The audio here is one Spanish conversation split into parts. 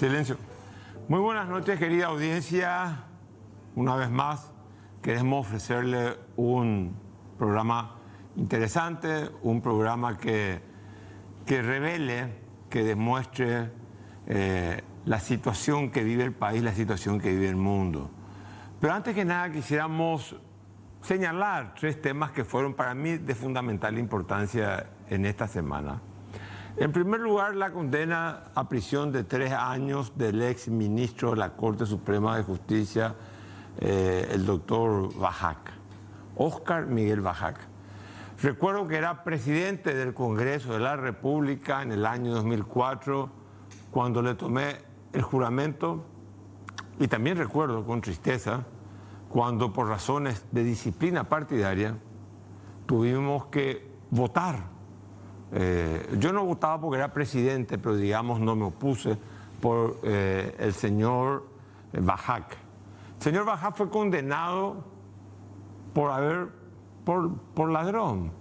Silencio. Muy buenas noches, querida audiencia. Una vez más, queremos ofrecerle un programa interesante, un programa que revele, que demuestre la situación que vive el país, la situación que vive el mundo. Pero antes que nada quisiéramos señalar 3 temas que fueron para mí de fundamental importancia en esta semana. En primer lugar, la condena a prisión de 3 años del ex ministro de la Corte Suprema de Justicia, el doctor Bajac, Óscar Miguel Bajac. Recuerdo que era presidente del Congreso de la República en el año 2004, cuando le tomé el juramento, y también recuerdo con tristeza cuando por razones de disciplina partidaria tuvimos que votar. Yo no votaba porque era presidente, pero digamos no me opuse por el señor Bajac. El señor Bajac fue condenado por ladrón,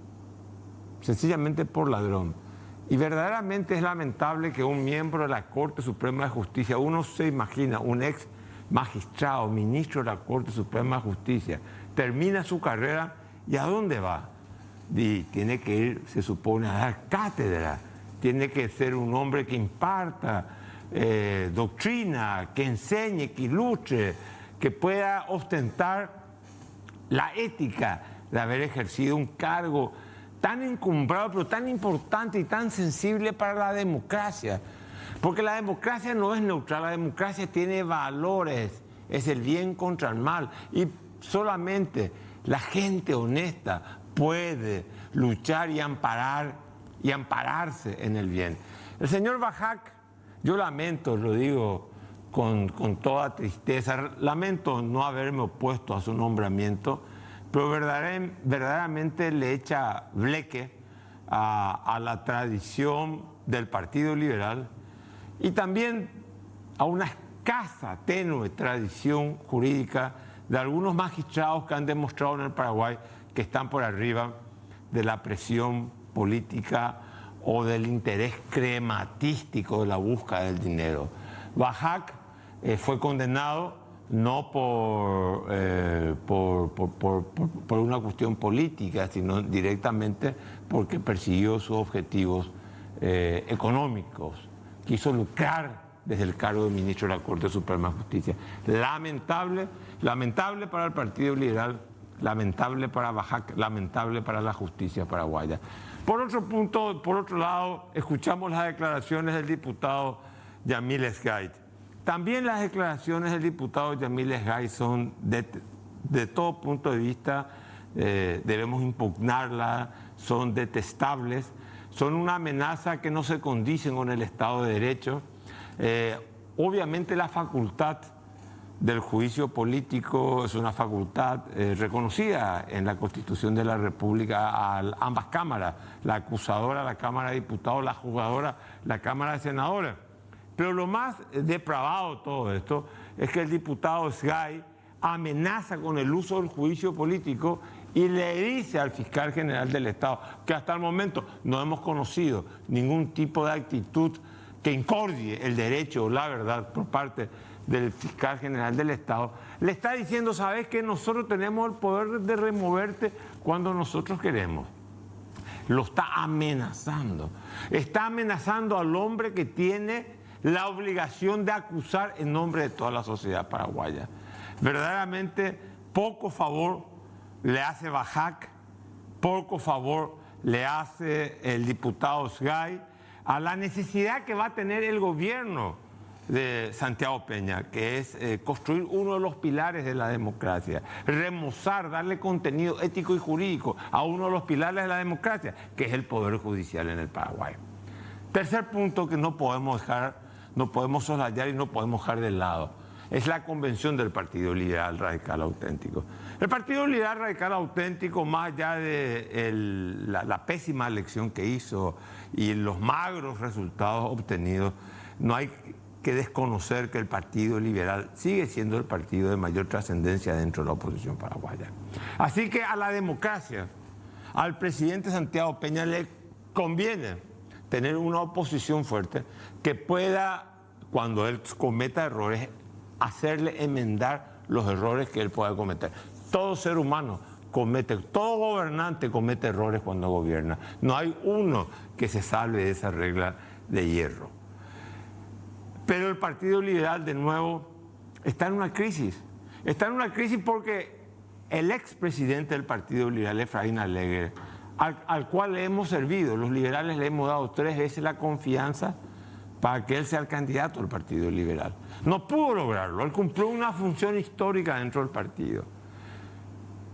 sencillamente por ladrón. Y verdaderamente es lamentable que un miembro de la Corte Suprema de Justicia, uno se imagina, un ex magistrado, ministro de la Corte Suprema de Justicia, termina su carrera y ¿a dónde va? Y tiene que ir, se supone, a dar cátedra, tiene que ser un hombre que imparta doctrina, que enseñe, que ilustre, que pueda ostentar la ética de haber ejercido un cargo tan encumbrado, pero tan importante y tan sensible para la democracia. Porque la democracia no es neutral, la democracia tiene valores, es el bien contra el mal. Y solamente la gente honesta puede luchar y ampararse en el bien. El señor Bajac, yo lamento, lo digo con toda tristeza, lamento no haberme opuesto a su nombramiento, pero verdaderamente le echa bleque a la tradición del Partido Liberal y también a una escasa, tenue tradición jurídica de algunos magistrados que han demostrado en el Paraguay que están por arriba de la presión política o del interés crematístico de la búsqueda del dinero. Bajac fue condenado no por una cuestión política, sino directamente porque persiguió sus objetivos económicos. Quiso lucrar desde el cargo de ministro de la Corte Suprema de Justicia. Lamentable para el Partido Liberal, lamentable para Bajac, lamentable para la justicia paraguaya. Por otro lado, escuchamos las declaraciones del diputado Yamil Esgait. También las declaraciones del diputado Yamil Esgait son, de todo punto de vista, debemos impugnarlas, son detestables, son una amenaza que no se condicen con el Estado de Derecho. Obviamente la facultad del juicio político es una facultad reconocida en la Constitución de la República a ambas cámaras, la acusadora, la Cámara de Diputados, la juzgadora, la Cámara de Senadores. Pero lo más depravado de todo esto es que el diputado Esgait amenaza con el uso del juicio político y le dice al fiscal general del Estado, que hasta el momento no hemos conocido ningún tipo de actitud que incordie el derecho o la verdad por parte del fiscal general del Estado, le está diciendo, ¿sabes qué? Nosotros tenemos el poder de removerte cuando nosotros queremos. Lo está amenazando al hombre que tiene la obligación de acusar en nombre de toda la sociedad paraguaya. Verdaderamente poco favor le hace Bajac, poco favor le hace el diputado Esgait a la necesidad que va a tener el gobierno de Santiago Peña, que es construir uno de los pilares de la democracia, remozar, darle contenido ético y jurídico a uno de los pilares de la democracia, que es el Poder Judicial en el Paraguay. Tercer punto que no podemos soslayar y no podemos dejar de lado, es la convención del Partido Liberal Radical Auténtico. El Partido Liberal Radical Auténtico, más allá de la pésima elección que hizo y los magros resultados obtenidos, no hay que desconocer que el Partido Liberal sigue siendo el partido de mayor trascendencia dentro de la oposición paraguaya. Así que a la democracia, al presidente Santiago Peña le conviene tener una oposición fuerte que pueda cuando él cometa errores, hacerle enmendar los errores que él pueda cometer. Todo ser humano comete, todo gobernante comete errores cuando gobierna. No hay uno que se salve de esa regla de hierro. Pero el Partido Liberal, de nuevo, está en una crisis. Está en una crisis porque el expresidente del Partido Liberal, Efraín Alegre, al cual le hemos servido, los liberales le hemos dado 3 veces la confianza para que él sea el candidato del Partido Liberal. No pudo lograrlo, él cumplió una función histórica dentro del partido.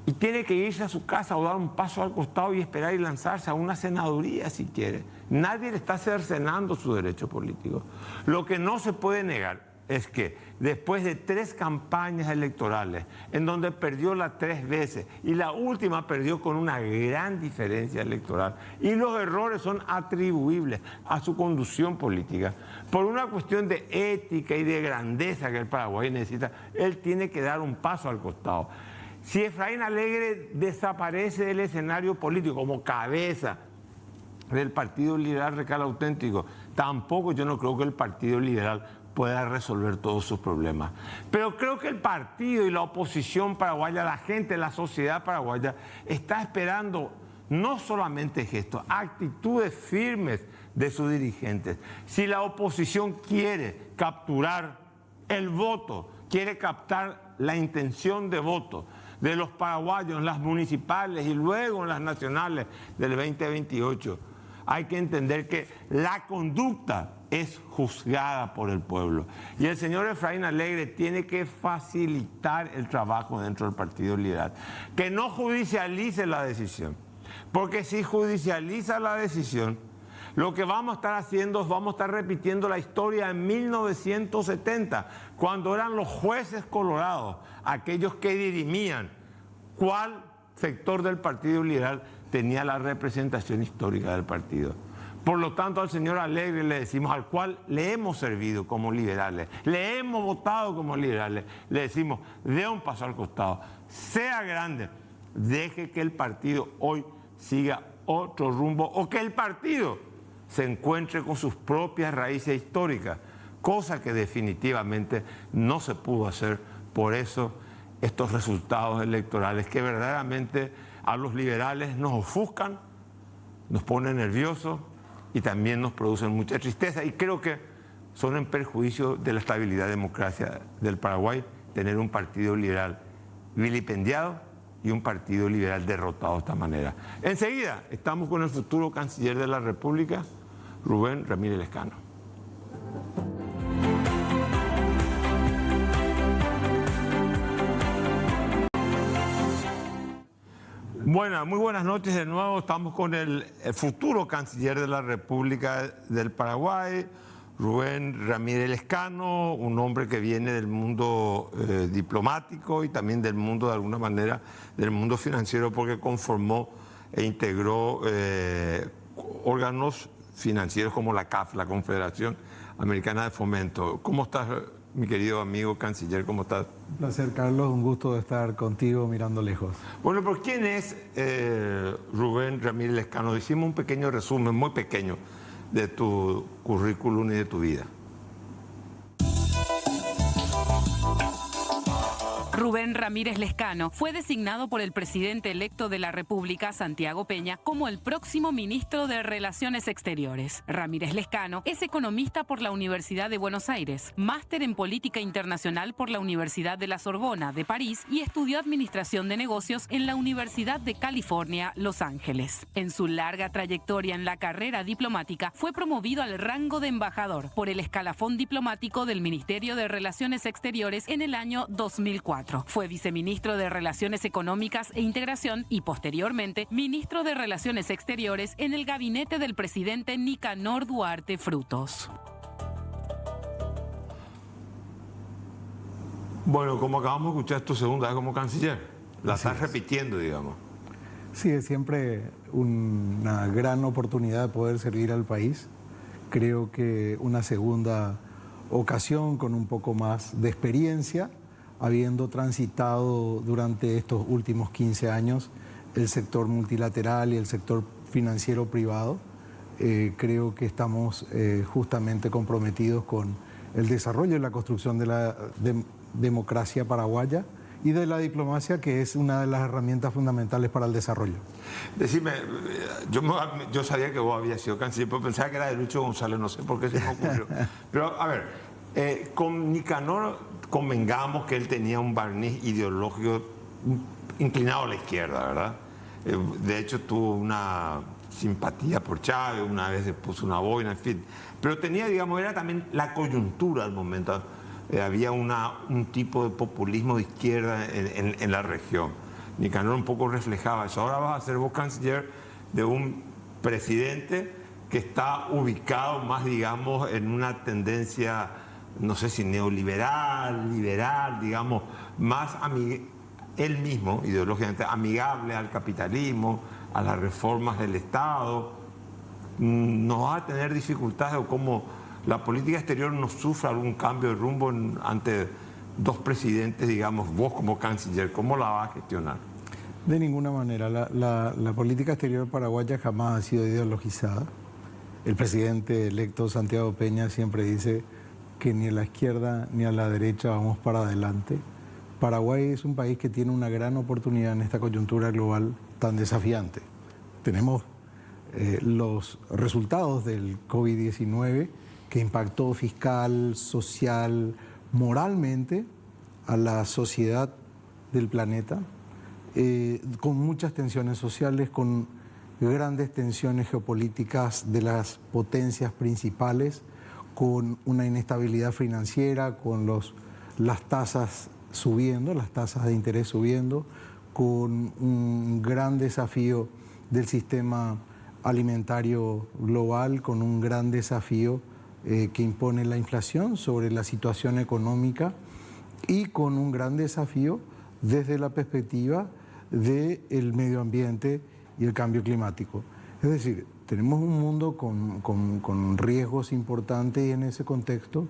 Y tiene que irse a su casa o dar un paso al costado y esperar y lanzarse a una senaduría si quiere. Nadie le está cercenando su derecho político. Lo que no se puede negar es que después de 3 campañas electorales en donde perdió las 3 veces y la última perdió con una gran diferencia electoral y los errores son atribuibles a su conducción política por una cuestión de ética y de grandeza que el Paraguay necesita, él tiene que dar un paso al costado. Si Efraín Alegre desaparece del escenario político como cabeza del Partido Liberal Radical Auténtico, tampoco yo no creo que el Partido Liberal pueda resolver todos sus problemas. Pero creo que el partido y la oposición paraguaya, la gente, la sociedad paraguaya, está esperando no solamente gestos, actitudes firmes de sus dirigentes. Si la oposición quiere capturar el voto, quiere captar la intención de voto de los paraguayos en las municipales y luego en las nacionales del 2028, hay que entender que la conducta es juzgada por el pueblo. Y el señor Efraín Alegre tiene que facilitar el trabajo dentro del Partido Liberal. Que no judicialice la decisión. Porque si judicializa la decisión, lo que vamos a estar haciendo es vamos a estar repitiendo la historia de 1970, cuando eran los jueces colorados, aquellos que dirimían cuál sector del Partido Liberal tenía la representación histórica del partido. Por lo tanto, al señor Alegre le decimos, al cual le hemos servido como liberales, le hemos votado como liberales, le decimos, dé un paso al costado, sea grande, deje que el partido hoy siga otro rumbo o que el partido se encuentre con sus propias raíces históricas, cosa que definitivamente no se pudo hacer. Por eso estos resultados electorales que verdaderamente a los liberales nos ofuscan, nos ponen nerviosos y también nos producen mucha tristeza, y creo que son en perjuicio de la estabilidad democrática del Paraguay tener un partido liberal vilipendiado y un partido liberal derrotado de esta manera. Enseguida estamos con el futuro canciller de la República, Rubén Ramírez Lescano. Muy buenas noches de nuevo. Estamos con el futuro canciller de la República del Paraguay, Rubén Ramírez Lescano, un hombre que viene del mundo diplomático y también del mundo, de alguna manera, del mundo financiero, porque conformó e integró órganos financieros como la CAF, la Confederación Americana de Fomento. ¿Cómo estás, mi querido amigo canciller? ¿Cómo estás? Un placer, Carlos. Un gusto de estar contigo mirando lejos. Bueno, ¿por quién es Rubén Ramírez Lescano? Hicimos un pequeño resumen, muy pequeño, de tu currículum y de tu vida. Rubén Ramírez Lescano fue designado por el presidente electo de la República, Santiago Peña, como el próximo ministro de Relaciones Exteriores. Ramírez Lescano es economista por la Universidad de Buenos Aires, máster en Política Internacional por la Universidad de la Sorbona de París y estudió Administración de Negocios en la Universidad de California, Los Ángeles. En su larga trayectoria en la carrera diplomática, fue promovido al rango de embajador por el escalafón diplomático del Ministerio de Relaciones Exteriores en el año 2004. Fue viceministro de Relaciones Económicas e Integración y, posteriormente, ministro de Relaciones Exteriores en el gabinete del presidente Nicanor Duarte Frutos. Bueno, como acabamos de escuchar, tu segunda vez como canciller. La estás repitiendo, digamos. Sí, es siempre una gran oportunidad de poder servir al país. Creo que una segunda ocasión con un poco más de experiencia, habiendo transitado durante estos últimos 15 años el sector multilateral y el sector financiero privado, creo que estamos justamente comprometidos con el desarrollo y la construcción de la democracia paraguaya y de la diplomacia, que es una de las herramientas fundamentales para el desarrollo. Decime, yo sabía que vos habías sido canciller, pero pensaba que era de Lucho González, no sé por qué se me ocurrió. Pero, a ver, con Nicanor convengamos que él tenía un barniz ideológico inclinado a la izquierda, ¿verdad? De hecho, tuvo una simpatía por Chávez, una vez se puso una boina, en fin. Pero tenía, digamos, era también la coyuntura al momento. Había un tipo de populismo de izquierda en la región. Nicanor un poco reflejaba eso. Ahora vas a ser vos canciller de un presidente que está ubicado más, digamos, en una tendencia, no sé si neoliberal, liberal, digamos, más él mismo, ideológicamente, amigable al capitalismo, a las reformas del Estado. No va a tener dificultades o cómo la política exterior no sufre algún cambio de rumbo ante dos presidentes, digamos, vos como canciller, ¿cómo la vas a gestionar? De ninguna manera. La política exterior paraguaya jamás ha sido ideologizada. El presidente electo Santiago Peña siempre dice que ni a la izquierda ni a la derecha vamos para adelante. Paraguay es un país que tiene una gran oportunidad en esta coyuntura global tan desafiante. Tenemos los resultados del COVID-19 que impactó fiscal, social, moralmente a la sociedad del planeta, con muchas tensiones sociales, con grandes tensiones geopolíticas de las potencias principales, con una inestabilidad financiera, con las tasas subiendo, las tasas de interés subiendo, con un gran desafío del sistema alimentario global, con un gran desafío que impone la inflación sobre la situación económica y con un gran desafío desde la perspectiva del medio ambiente y el cambio climático. Es decir, tenemos un mundo con riesgos importantes y en ese contexto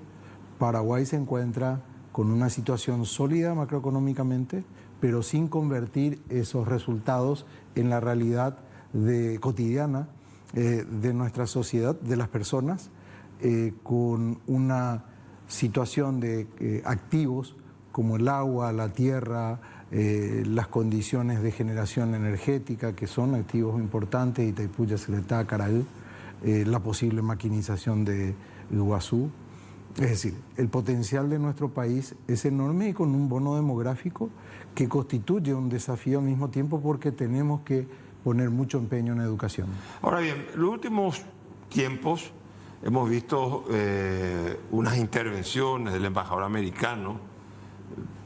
Paraguay se encuentra con una situación sólida macroeconómicamente, pero sin convertir esos resultados en la realidad cotidiana de nuestra sociedad, de las personas, con una situación de activos como el agua, la tierra, las condiciones de generación energética, que son activos importantes, Itaipú, Yacyretá, Caraí, la posible maquinización de Iguazú. Es decir, el potencial de nuestro país es enorme y con un bono demográfico que constituye un desafío al mismo tiempo porque tenemos que poner mucho empeño en educación. Ahora bien, en los últimos tiempos hemos visto unas intervenciones del embajador americano,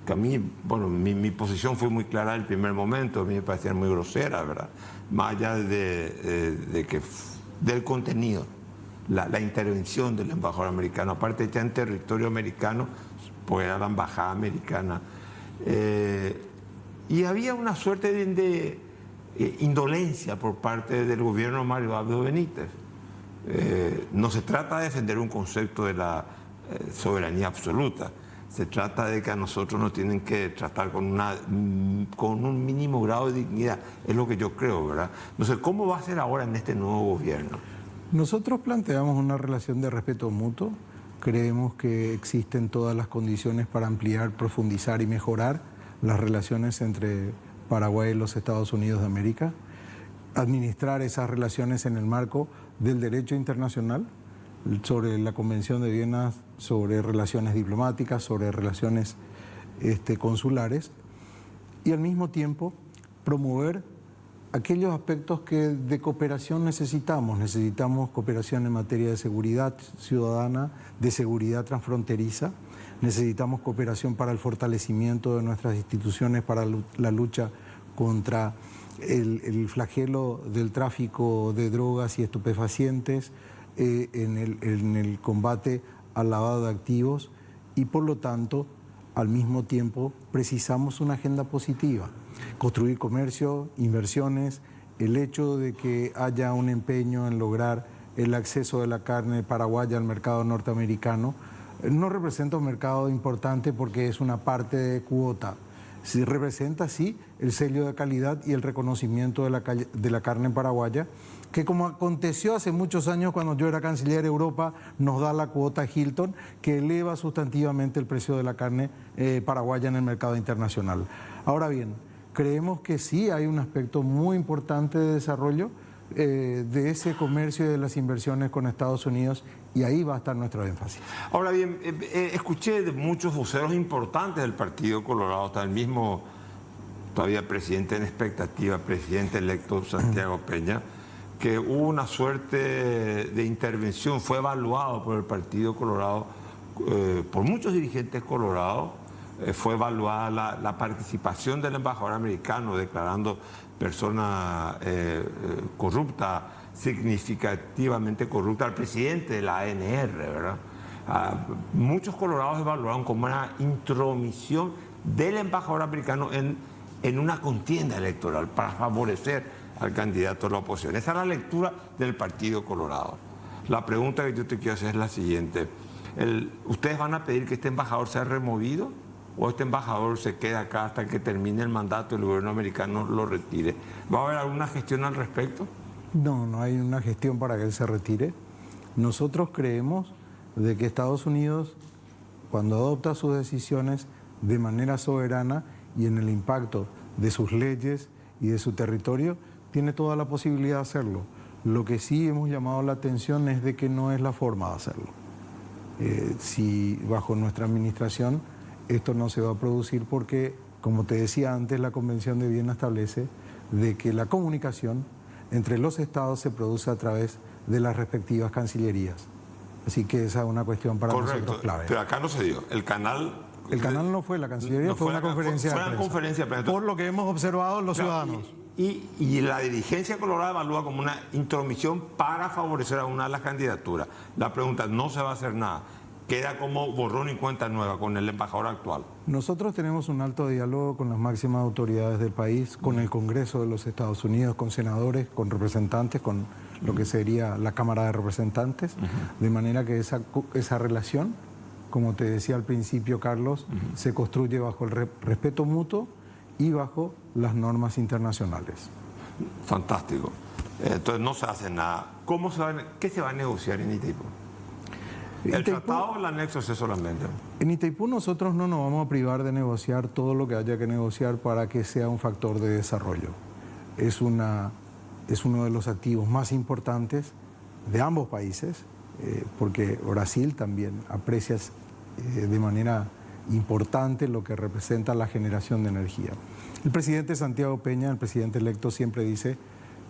que a mí, bueno, mi posición fue muy clara en el primer momento, a mí me parecían muy groseras, ¿verdad? Más allá del contenido, la intervención del embajador americano, aparte ya en territorio americano, pues era la embajada americana. Y había una suerte de indolencia por parte del gobierno de Mario Abdo Benítez. No se trata de defender un concepto de la soberanía absoluta, se trata de que a nosotros nos tienen que tratar con un mínimo grado de dignidad, es lo que yo creo, ¿verdad? No sé, ¿cómo va a ser ahora en este nuevo gobierno? Nosotros planteamos una relación de respeto mutuo, creemos que existen todas las condiciones para ampliar, profundizar y mejorar las relaciones entre Paraguay y los Estados Unidos de América, administrar esas relaciones en el marco del derecho internacional, sobre la Convención de Viena, sobre relaciones diplomáticas, sobre relaciones consulares, y al mismo tiempo promover aquellos aspectos que de cooperación necesitamos. Necesitamos cooperación en materia de seguridad ciudadana, de seguridad transfronteriza, necesitamos cooperación para el fortalecimiento de nuestras instituciones, para la lucha contra el flagelo del tráfico de drogas y estupefacientes, en el combate al lavado de activos y por lo tanto al mismo tiempo precisamos una agenda positiva, construir comercio, inversiones, el hecho de que haya un empeño en lograr el acceso de la carne paraguaya al mercado norteamericano no representa un mercado importante porque es una parte de cuota. Sí representa, sí, el sello de calidad y el reconocimiento de la carne paraguaya que como aconteció hace muchos años cuando yo era canciller de Europa, nos da la cuota Hilton, que eleva sustantivamente el precio de la carne paraguaya en el mercado internacional. Ahora bien, creemos que sí hay un aspecto muy importante de desarrollo de ese comercio y de las inversiones con Estados Unidos, y ahí va a estar nuestro énfasis. Ahora bien, escuché de muchos voceros importantes del Partido Colorado, hasta el mismo todavía presidente en expectativa, presidente electo Santiago Peña, que hubo una suerte de intervención, fue evaluado por el Partido Colorado, por muchos dirigentes colorados, fue evaluada la participación del embajador americano declarando persona corrupta, significativamente corrupta, al presidente de la ANR, ¿verdad? Muchos colorados evaluaron como una intromisión del embajador americano en una contienda electoral para favorecer al candidato de la oposición. Esa es la lectura del Partido Colorado. La pregunta que yo te quiero hacer es la siguiente. ¿Ustedes van a pedir que este embajador sea removido o este embajador se quede acá hasta que termine el mandato y el gobierno americano lo retire? ¿Va a haber alguna gestión al respecto? No, no hay una gestión para que él se retire. Nosotros creemos de que Estados Unidos, cuando adopta sus decisiones de manera soberana y en el impacto de sus leyes y de su territorio, tiene toda la posibilidad de hacerlo. Lo que sí hemos llamado la atención es de que no es la forma de hacerlo. Si bajo nuestra administración esto no se va a producir porque, como te decía antes, la Convención de Viena establece de que la comunicación entre los estados se produce a través de las respectivas cancillerías. Así que esa es una cuestión para nosotros clave. Pero acá no se dio. El canal no fue la Cancillería, no fue una conferencia de prensa. Por lo que hemos observado los ciudadanos. Y la dirigencia colorada evalúa como una intromisión para favorecer a una de las candidaturas. La pregunta, no se va a hacer nada. Queda como borrón y cuenta nueva con el embajador actual. Nosotros tenemos un alto diálogo con las máximas autoridades del país, con el Congreso de los Estados Unidos, con senadores, con representantes, con lo que sería la Cámara de Representantes, de manera que esa relación, como te decía al principio, Carlos, se construye bajo el respeto mutuo y bajo las normas internacionales. Fantástico. Entonces no se hace nada. ¿Qué se va a negociar en Itaipú? ¿El tratado o el anexo es solamente? En Itaipú nosotros no nos vamos a privar de negociar todo lo que haya que negociar para que sea un factor de desarrollo. Es uno de los activos más importantes de ambos países, porque Brasil también aprecia de manera importante lo que representa la generación de energía. El presidente Santiago Peña, el presidente electo, siempre dice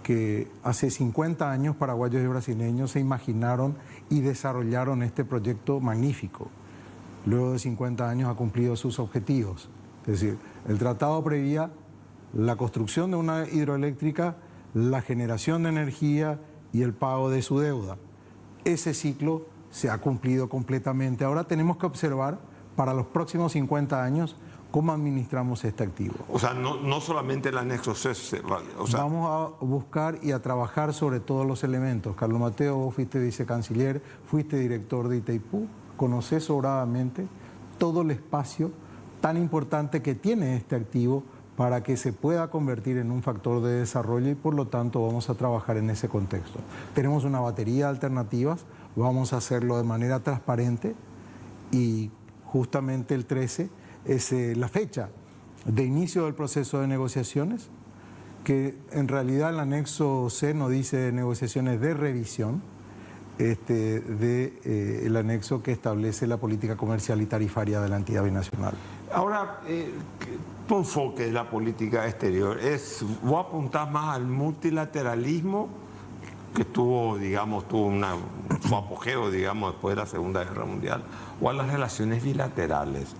que hace 50 años paraguayos y brasileños se imaginaron y desarrollaron este proyecto magnífico. Luego de 50 años ha cumplido sus objetivos. Es decir, el tratado preveía la construcción de una hidroeléctrica, la generación de energía y el pago de su deuda. Ese ciclo se ha cumplido completamente. Ahora tenemos que observar para los próximos 50 años cómo administramos este activo. O sea, no solamente el anexo C, vamos a buscar y a trabajar sobre todos los elementos. Carlos Mateo, vos fuiste vicecanciller, fuiste director de Itaipú, conocés sobradamente todo el espacio tan importante que tiene este activo para que se pueda convertir en un factor de desarrollo y por lo tanto vamos a trabajar en ese contexto. Tenemos una batería de alternativas, vamos a hacerlo de manera transparente y justamente el 13 es la fecha de inicio del proceso de negociaciones, que en realidad el anexo C no dice negociaciones de revisión, el anexo que establece la política comercial y tarifaria de la entidad binacional. Ahora, tu enfoque de la política exterior ¿vos apuntás más al multilateralismo que tuvo su apogeo, digamos, después de la Segunda Guerra Mundial, o a las relaciones bilaterales?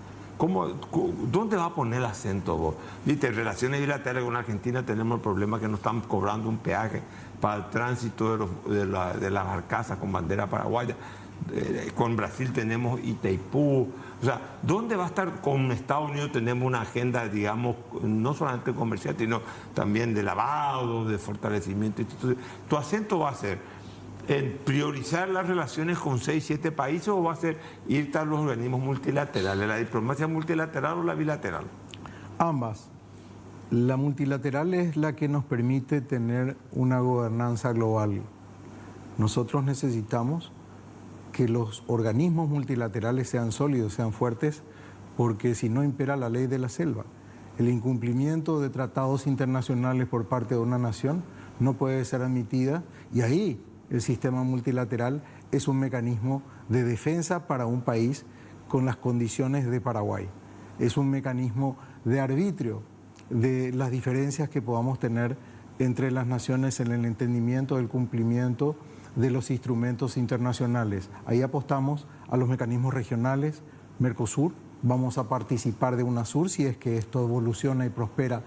¿Dónde va a poner el acento vos? Viste, en relaciones bilaterales con Argentina tenemos el problema que nos están cobrando un peaje para el tránsito de las barcazas con bandera paraguaya. Con Brasil tenemos Itaipú. O sea, ¿dónde va a estar con Estados Unidos? Tenemos una agenda, digamos, no solamente comercial, sino también de lavado, de fortalecimiento. ¿Tu acento va a ser en priorizar las relaciones con 6, 7 países o va a ser irte a los organismos multilaterales, la diplomacia multilateral o la bilateral? Ambas. La multilateral es la que nos permite tener una gobernanza global. Nosotros necesitamos que los organismos multilaterales sean sólidos, sean fuertes, porque si no impera la ley de la selva. El incumplimiento de tratados internacionales por parte de una nación no puede ser admitida, y ahí el sistema multilateral es un mecanismo de defensa para un país con las condiciones de Paraguay. Es un mecanismo de arbitrio de las diferencias que podamos tener entre las naciones en el entendimiento del cumplimiento de los instrumentos internacionales. Ahí apostamos a los mecanismos regionales, Mercosur, vamos a participar de UNASUR si es que esto evoluciona y prospera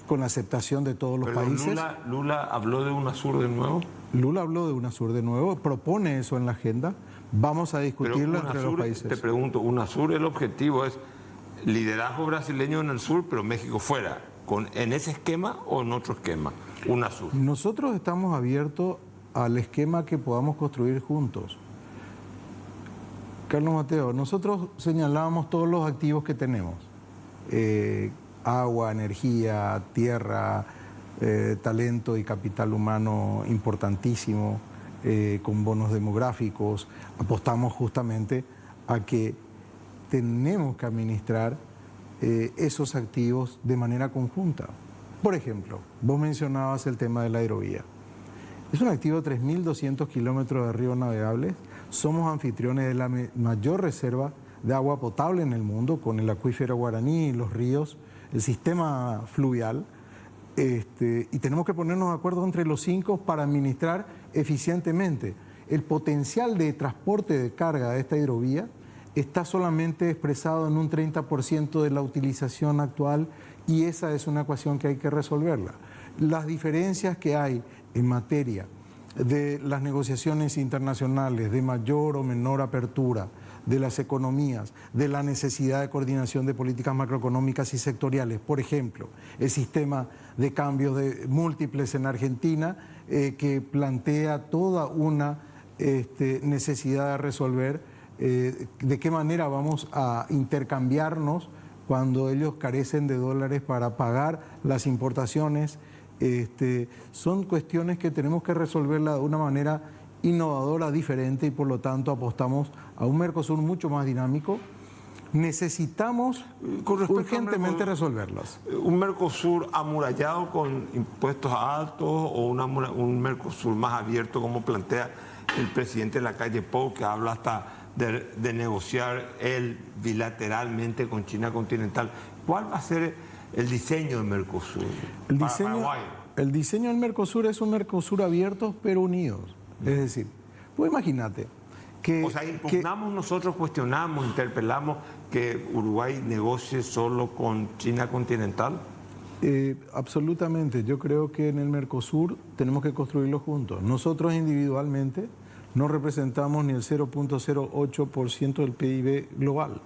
con la aceptación de todos los países. ¿Lula habló de UNASUR de nuevo? Lula habló de UNASUR de nuevo, propone eso en la agenda, vamos a discutirlo entre los países. Te pregunto, UNASUR, el objetivo es liderazgo brasileño en el sur, pero México fuera, ¿en ese esquema o en otro esquema? UNASUR. Nosotros estamos abiertos al esquema que podamos construir juntos. Carlos Mateo, nosotros señalábamos todos los activos que tenemos. Agua, energía, tierra, talento y capital humano importantísimo, con bonos demográficos. Apostamos justamente a que tenemos que administrar esos activos de manera conjunta. Por ejemplo, vos mencionabas el tema de la hidrovía. Es un activo de 3.200 kilómetros de ríos navegables. Somos anfitriones de la mayor reserva de agua potable en el mundo, con el acuífero Guaraní, los ríos, el sistema fluvial. Y tenemos que ponernos de acuerdo entre los 5 para administrar eficientemente. El potencial de transporte de carga de esta hidrovía está solamente expresado en un 30% de la utilización actual, y esa es una ecuación que hay que resolverla. Las diferencias que hay en materia de las negociaciones internacionales, de mayor o menor apertura de las economías, de la necesidad de coordinación de políticas macroeconómicas y sectoriales. Por ejemplo, el sistema de cambios múltiples en Argentina, que plantea toda una necesidad de resolver de qué manera vamos a intercambiarnos cuando ellos carecen de dólares para pagar las importaciones. Son cuestiones que tenemos que resolverla de una manera innovadora, diferente, y por lo tanto apostamos a un Mercosur mucho más dinámico. Necesitamos urgentemente resolverlas. ¿Un Mercosur amurallado con impuestos altos o un Mercosur más abierto, como plantea el presidente Lacalle Pou, que habla hasta de negociar él bilateralmente con China continental? ¿Cuál va a ser el diseño del Mercosur para Paraguay? El diseño del Mercosur es un Mercosur abierto pero unidos. Es decir, pues imagínate que... O sea, impugnamos nosotros, cuestionamos, interpelamos que Uruguay negocie solo con China continental. Absolutamente. Yo creo que en el Mercosur tenemos que construirlo juntos. Nosotros individualmente no representamos ni el 0.08% del PIB global.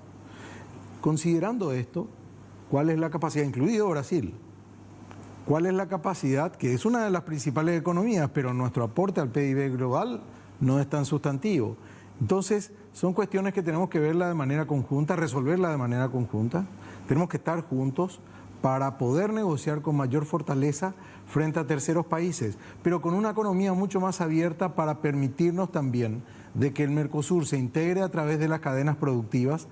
Considerando esto, ¿cuál es la capacidad, incluido Brasil? ¿Cuál es la capacidad, que es una de las principales economías, pero nuestro aporte al PIB global no es tan sustantivo? Entonces, son cuestiones que tenemos que verla de manera conjunta, resolverla de manera conjunta. Tenemos que estar juntos para poder negociar con mayor fortaleza frente a terceros países, pero con una economía mucho más abierta para permitirnos también de que el Mercosur se integre a través de las cadenas productivas,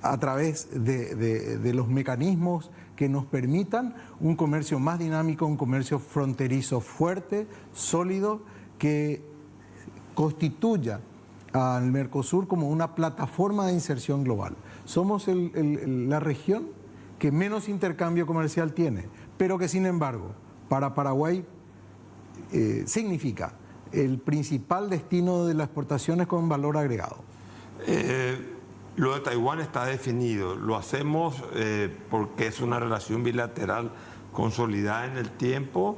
a través de los mecanismos que nos permitan un comercio más dinámico, un comercio fronterizo fuerte, sólido, que constituya al Mercosur como una plataforma de inserción global. Somos la región que menos intercambio comercial tiene, pero que sin embargo para Paraguay significa el principal destino de las exportaciones con valor agregado. Lo de Taiwán está definido, lo hacemos porque es una relación bilateral consolidada en el tiempo.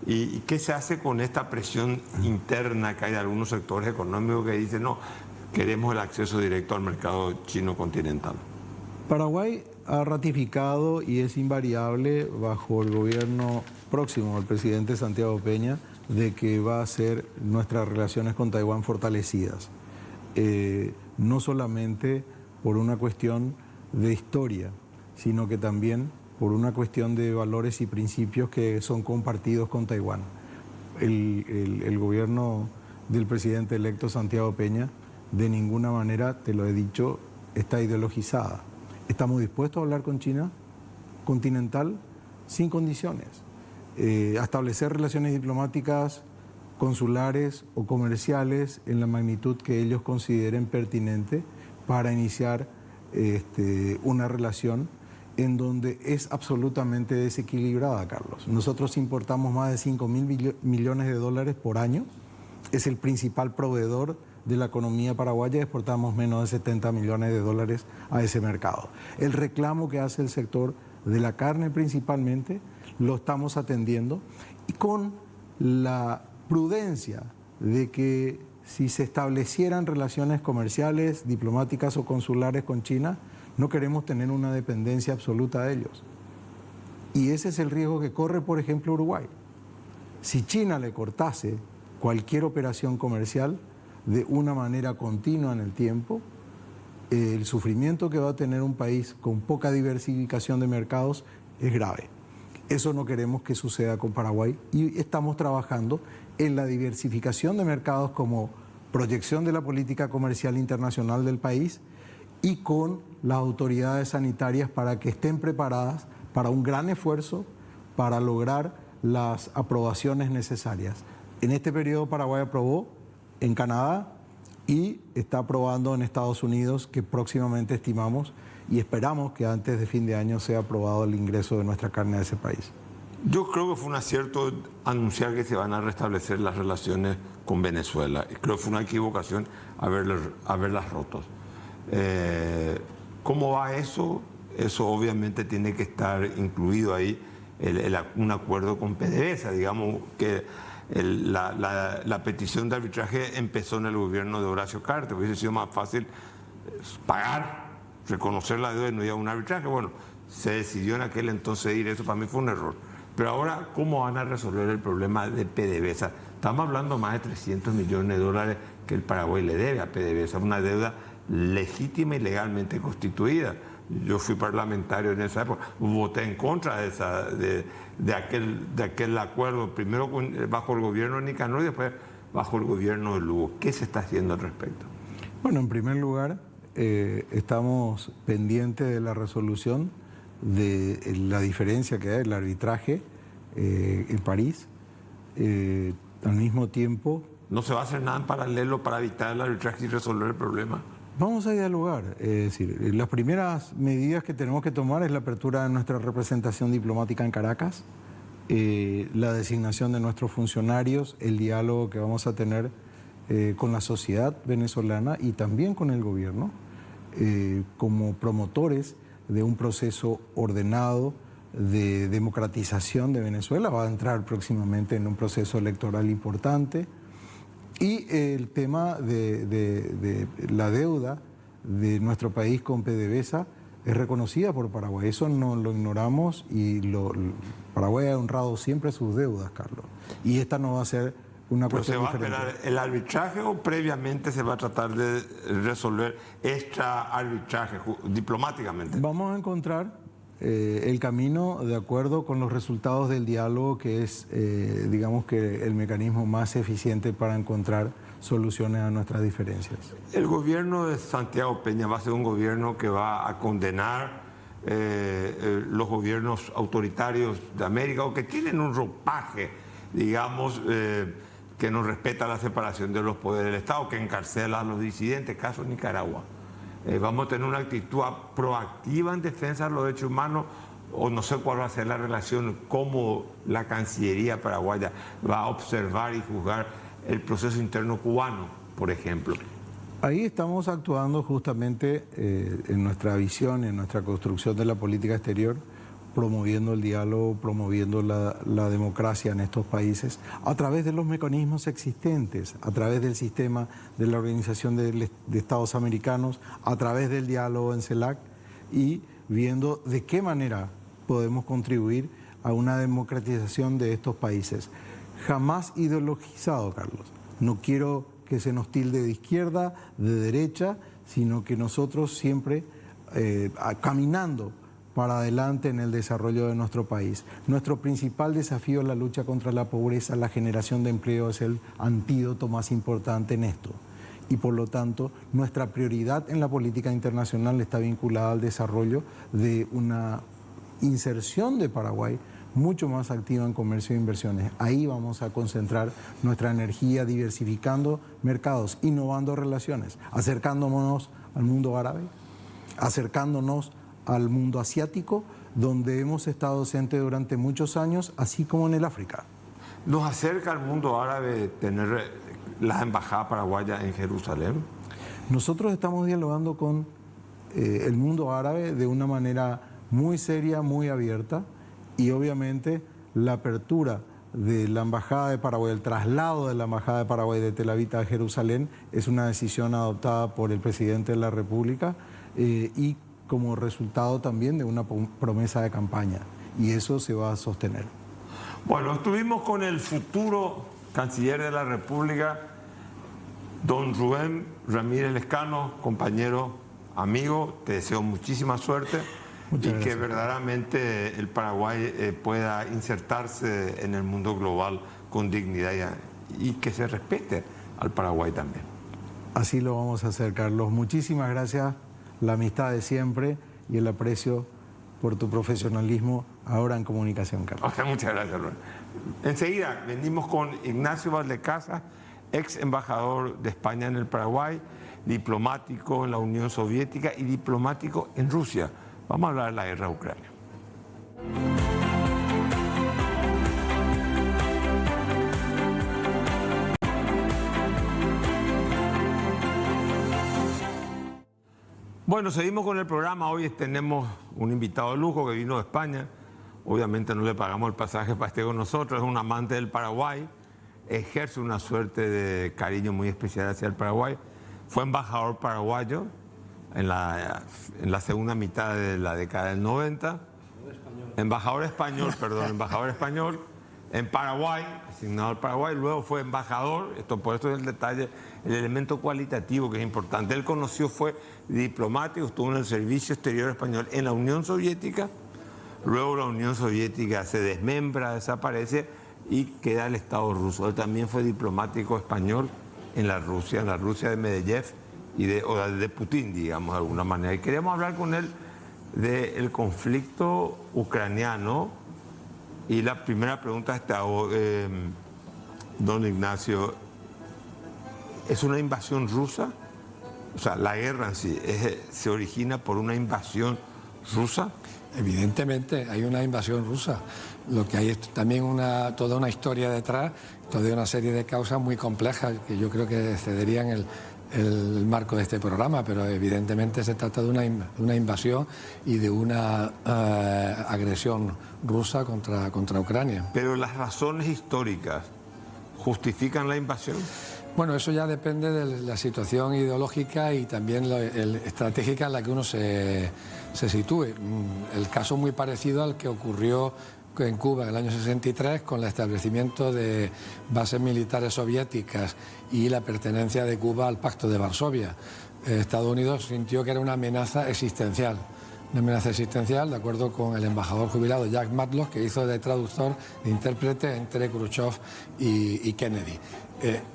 ¿Y qué se hace con esta presión interna que hay de algunos sectores económicos que dicen no, queremos el acceso directo al mercado chino continental? Paraguay ha ratificado y es invariable bajo el gobierno próximo del presidente Santiago Peña de que va a ser nuestras relaciones con Taiwán fortalecidas. No solamente por una cuestión de historia, sino que también por una cuestión de valores y principios que son compartidos con Taiwán. El gobierno del presidente electo Santiago Peña, de ninguna manera, te lo he dicho, está ideologizada. Estamos dispuestos a hablar con China continental sin condiciones, a establecer relaciones diplomáticas, consulares o comerciales en la magnitud que ellos consideren pertinente para iniciar una relación en donde es absolutamente desequilibrada, Carlos. Nosotros importamos más de 5.000 millones de dólares por año, es el principal proveedor de la economía paraguaya y exportamos menos de 70 millones de dólares a ese mercado. El reclamo que hace el sector de la carne principalmente lo estamos atendiendo y con la prudencia de que si se establecieran relaciones comerciales, diplomáticas o consulares con China, no queremos tener una dependencia absoluta de ellos. Y ese es el riesgo que corre, por ejemplo, Uruguay. Si China le cortase cualquier operación comercial de una manera continua en el tiempo, el sufrimiento que va a tener un país con poca diversificación de mercados es grave. Eso no queremos que suceda con Paraguay y estamos trabajando en la diversificación de mercados como proyección de la política comercial internacional del país y con las autoridades sanitarias para que estén preparadas para un gran esfuerzo para lograr las aprobaciones necesarias. En este periodo Paraguay aprobó en Canadá y está aprobando en Estados Unidos, que próximamente estimamos y esperamos que antes de fin de año sea aprobado el ingreso de nuestra carne a ese país. Yo creo que fue un acierto anunciar que se van a restablecer las relaciones con Venezuela. Creo que fue una equivocación haberlas roto. ¿Cómo va eso? Eso obviamente tiene que estar incluido ahí un acuerdo con PDVSA. Digamos que la petición de arbitraje empezó en el gobierno de Horacio Cartes. Hubiese sido más fácil pagar, reconocer la deuda y no ir a un arbitraje. Bueno, se decidió en aquel entonces ir, eso para mí fue un error. Pero ahora, ¿cómo van a resolver el problema de PDVSA? Estamos hablando de más de 300 millones de dólares que el Paraguay le debe a PDVSA, una deuda legítima y legalmente constituida. Yo fui parlamentario en esa época, voté en contra de aquel acuerdo, primero bajo el gobierno de Nicanor y después bajo el gobierno de Lugo. ¿Qué se está haciendo al respecto? Bueno, en primer lugar, estamos pendientes de la resolución de la diferencia que hay, el arbitraje en París. Al mismo tiempo... ¿No se va a hacer nada en paralelo para evitar el arbitraje y resolver el problema? Vamos a dialogar. Es decir, las primeras medidas que tenemos que tomar es la apertura de nuestra representación diplomática en Caracas, la designación de nuestros funcionarios, el diálogo que vamos a tener con la sociedad venezolana y también con el gobierno, como promotores de un proceso ordenado de democratización de Venezuela. Va a entrar próximamente en un proceso electoral importante. Y el tema de la deuda de nuestro país con PDVSA es reconocida por Paraguay. Eso no lo ignoramos y Paraguay ha honrado siempre sus deudas, Carlos. Y esta no va a ser una cuestión diferente. ¿Se va a esperar el arbitraje o previamente se va a tratar de resolver arbitraje diplomáticamente? Vamos a encontrar el camino de acuerdo con los resultados del diálogo, que es, digamos que el mecanismo más eficiente para encontrar soluciones a nuestras diferencias. El gobierno de Santiago Peña va a ser un gobierno que va a condenar los gobiernos autoritarios de América o que tienen un ropaje, digamos, que no respeta la separación de los poderes del Estado, que encarcela a los disidentes, caso Nicaragua. Vamos a tener una actitud proactiva en defensa de los derechos humanos, o no sé cuál va a ser la relación, cómo la Cancillería paraguaya va a observar y juzgar el proceso interno cubano, por ejemplo. Ahí estamos actuando justamente en nuestra visión, en nuestra construcción de la política exterior, promoviendo el diálogo, promoviendo la democracia en estos países a través de los mecanismos existentes, a través del sistema de la Organización de Estados Americanos, a través del diálogo en CELAC y viendo de qué manera podemos contribuir a una democratización de estos países. Jamás ideologizado, Carlos. No quiero que se nos tilde de izquierda, de derecha, sino que nosotros siempre caminando para adelante en el desarrollo de nuestro país. Nuestro principal desafío es la lucha contra la pobreza, la generación de empleo es el antídoto más importante en esto. Y por lo tanto, nuestra prioridad en la política internacional está vinculada al desarrollo de una inserción de Paraguay mucho más activa en comercio e inversiones. Ahí vamos a concentrar nuestra energía, diversificando mercados, innovando relaciones, acercándonos al mundo árabe, acercándonos al mundo asiático, donde hemos estado ausentes durante muchos años, así como en el África. ¿Nos acerca al mundo árabe tener las embajadas paraguayas en Jerusalén? Nosotros estamos dialogando con el mundo árabe de una manera muy seria, muy abierta, y obviamente la apertura de la Embajada de Paraguay, el traslado de la Embajada de Paraguay de Tel Aviv a Jerusalén es una decisión adoptada por el presidente de la República y como resultado también de una promesa de campaña, y eso se va a sostener. Bueno, estuvimos con el futuro canciller de la República, don Rubén Ramírez Lescano, compañero, amigo, te deseo muchísima suerte. Muchas gracias. Que verdaderamente el Paraguay pueda insertarse en el mundo global con dignidad y que se respete al Paraguay también. Así lo vamos a hacer, Carlos. Muchísimas gracias, la amistad de siempre y el aprecio por tu profesionalismo ahora en comunicación, Carlos. Okay, muchas gracias, Rubén. Enseguida venimos con Ignacio Valdecasa, ex embajador de España en el Paraguay, diplomático en la Unión Soviética y diplomático en Rusia. Vamos a hablar de la guerra de Ucrania. Bueno, seguimos con el programa. Hoy tenemos un invitado de lujo que vino de España. Obviamente no le pagamos el pasaje para estar con nosotros. Es un amante del Paraguay. Ejerce una suerte de cariño muy especial hacia el Paraguay. Fue embajador paraguayo en la segunda mitad de la década del 90. Embajador español en Paraguay, asignado al Paraguay. Luego fue embajador, por esto es el detalle, el elemento cualitativo que es importante. Él fue diplomático, estuvo en el Servicio Exterior Español en la Unión Soviética. Luego la Unión Soviética se desmembra, desaparece y queda el Estado ruso. Él también fue diplomático español en la Rusia de Medvedev y de Putin, digamos, de alguna manera. Y queríamos hablar con él del conflicto ucraniano. Y la primera pregunta está, don Ignacio, ¿es una invasión rusa? O sea, la guerra en sí, ¿se origina por una invasión rusa? Evidentemente hay una invasión rusa. Lo que hay es también toda una historia detrás, toda una serie de causas muy complejas que yo creo que excederían el marco de este programa, pero evidentemente se trata de una invasión y de una agresión rusa contra Ucrania. Pero las razones históricas justifican la invasión. Bueno, eso ya depende de la situación ideológica y también estratégica en la que uno se sitúe. El caso muy parecido al que ocurrió en Cuba en el año 63 con el establecimiento de bases militares soviéticas y la pertenencia de Cuba al Pacto de Varsovia. Estados Unidos sintió que era una amenaza existencial. Una amenaza existencial, de acuerdo con el embajador jubilado Jack Matlock, que hizo de traductor, de intérprete entre Khrushchev y Kennedy.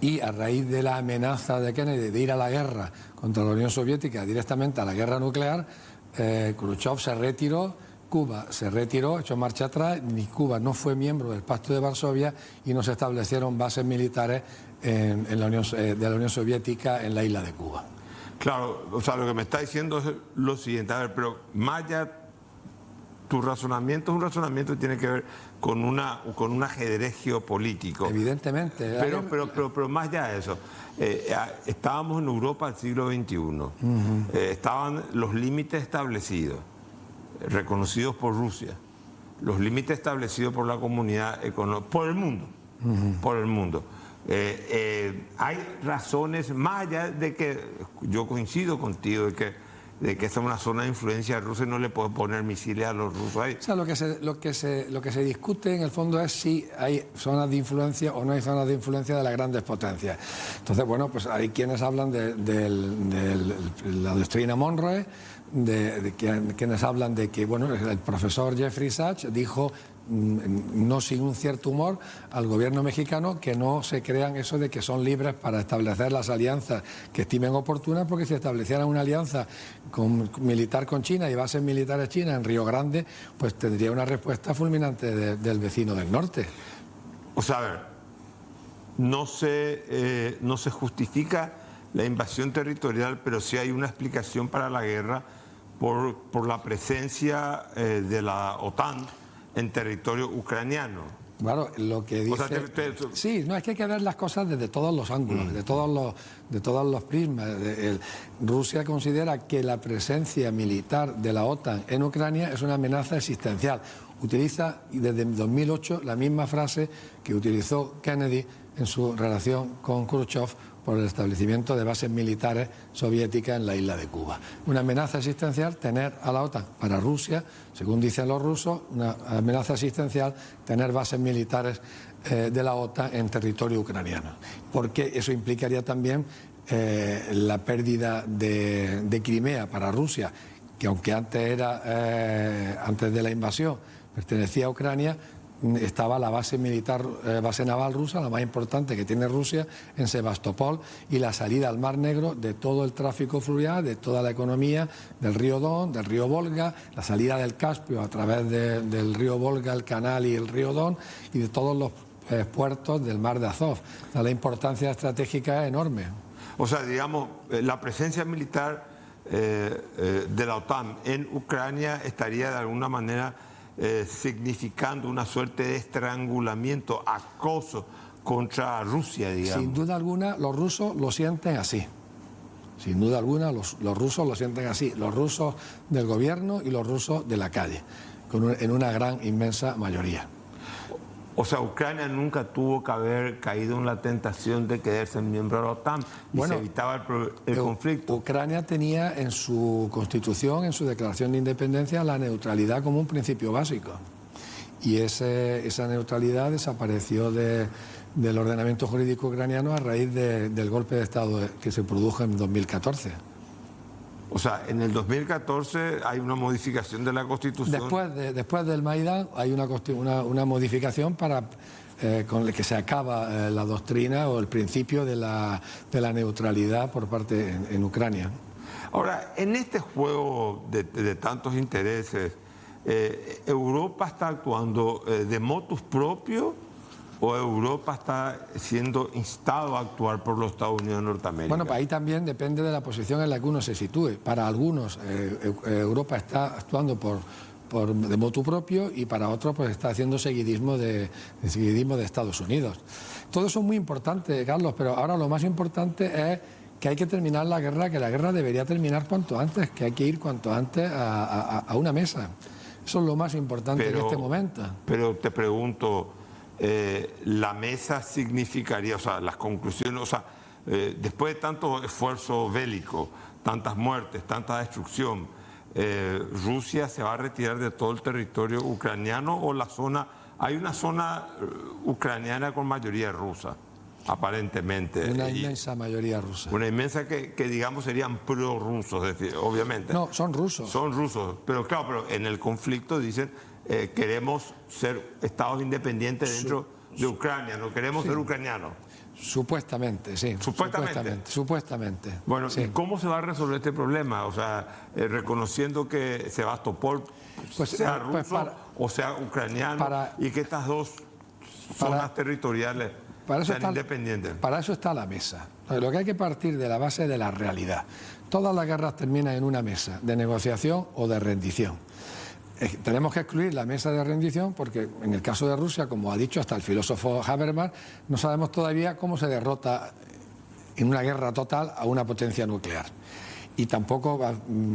Y a raíz de la amenaza de Kennedy de ir a la guerra contra la Unión Soviética, directamente a la guerra nuclear, Khrushchev se retiró, Cuba se retiró, echó marcha atrás, ni Cuba no fue miembro del Pacto de Varsovia y no se establecieron bases militares de la Unión Soviética en la isla de Cuba. Claro, o sea, lo que me está diciendo es lo siguiente, a ver, pero más allá, tu razonamiento es un razonamiento que tiene que ver con un ajedrez geopolítico. Evidentemente. Pero más allá de eso, estábamos en Europa del siglo XXI, estaban los límites establecidos, reconocidos por Rusia, los límites establecidos por la comunidad económica, por el mundo. Hay razones, más allá de que yo coincido contigo, de que esa es una zona de influencia rusa y no le puedo poner misiles a los rusos ahí. O sea, lo que se discute en el fondo es si hay zonas de influencia o no hay zonas de influencia de las grandes potencias. Entonces, bueno, pues hay quienes hablan de la doctrina Monroe, quienes hablan de que, bueno, el profesor Jeffrey Sachs dijo, no sin un cierto humor, al gobierno mexicano que no se crean eso de que son libres para establecer las alianzas que estimen oportunas, porque si establecieran una alianza militar con China y bases militares chinas en Río Grande, pues tendría una respuesta fulminante del vecino del norte. O sea, a ver, no se justifica la invasión territorial, pero sí hay una explicación para la guerra por la presencia de la OTAN en territorio ucraniano. Claro, lo que dice... O sea, sí, no, es que hay que ver las cosas desde todos los ángulos, de todos los prismas. Rusia considera que la presencia militar de la OTAN en Ucrania es una amenaza existencial. Utiliza desde 2008 la misma frase que utilizó Kennedy en su relación con Khrushchev por el establecimiento de bases militares soviéticas en la isla de Cuba. Una amenaza existencial tener a la OTAN para Rusia, según dicen los rusos, una amenaza existencial tener bases militares de la OTAN en territorio ucraniano, porque eso implicaría también la pérdida de Crimea para Rusia, que aunque antes de la invasión pertenecía a Ucrania, estaba la base militar, base naval rusa, la más importante que tiene Rusia, en Sebastopol, y la salida al Mar Negro de todo el tráfico fluvial, de toda la economía del río Don, del río Volga, la salida del Caspio a través del río Volga, el canal y el río Don, y de todos los puertos del mar de Azov. O sea, la importancia estratégica es enorme. O sea, digamos, la presencia militar de la OTAN en Ucrania estaría de alguna manera significando una suerte de estrangulamiento, acoso contra Rusia, digamos. Sin duda alguna, los rusos lo sienten así. Sin duda alguna, los rusos lo sienten así. Los rusos del gobierno y los rusos de la calle, en una gran, inmensa mayoría. O sea, Ucrania nunca tuvo que haber caído en la tentación de quedarse miembro de la OTAN y se evitaba el conflicto. Ucrania tenía en su constitución, en su declaración de independencia, la neutralidad como un principio básico. Y esa neutralidad desapareció del ordenamiento jurídico ucraniano a raíz del golpe de Estado que se produjo en 2014. O sea, en el 2014 hay una modificación de la Constitución. Después del Maidán hay una modificación con la que se acaba la doctrina o el principio de la neutralidad por parte en Ucrania. Ahora, en este juego de tantos intereses, ¿Europa está actuando de motus propio o Europa está siendo instado a actuar por los Estados Unidos de Norteamérica? Bueno, pues ahí también depende de la posición en la que uno se sitúe. Para algunos Europa está actuando de motu propio y para otros pues está haciendo seguidismo de Estados Unidos. Todo eso es muy importante, Carlos, pero ahora lo más importante es que hay que terminar la guerra, que la guerra debería terminar cuanto antes, que hay que ir cuanto antes a una mesa. Eso es lo más importante en este momento. Pero te pregunto, la mesa significaría, o sea, las conclusiones, o sea, después de tanto esfuerzo bélico, tantas muertes, tanta destrucción, ¿Rusia se va a retirar de todo el territorio ucraniano o hay una zona ucraniana con mayoría rusa, aparentemente? Una inmensa mayoría rusa. Una inmensa que digamos serían prorrusos, es decir, obviamente. No, son rusos. Son rusos, pero claro, pero en el conflicto dicen queremos ser estados independientes dentro de Ucrania, no queremos ser ucranianos. Supuestamente, sí. Supuestamente. Bueno, sí. ¿Y cómo se va a resolver este problema? O sea, reconociendo que Sebastopol sea ruso o sea ucraniano y que estas dos zonas territoriales sean independientes. Para eso está la mesa. Lo que hay que partir de la base de la realidad. Todas las guerras terminan en una mesa de negociación o de rendición. Tenemos que excluir la mesa de rendición porque en el caso de Rusia, como ha dicho hasta el filósofo Habermas, no sabemos todavía cómo se derrota en una guerra total a una potencia nuclear. Y tampoco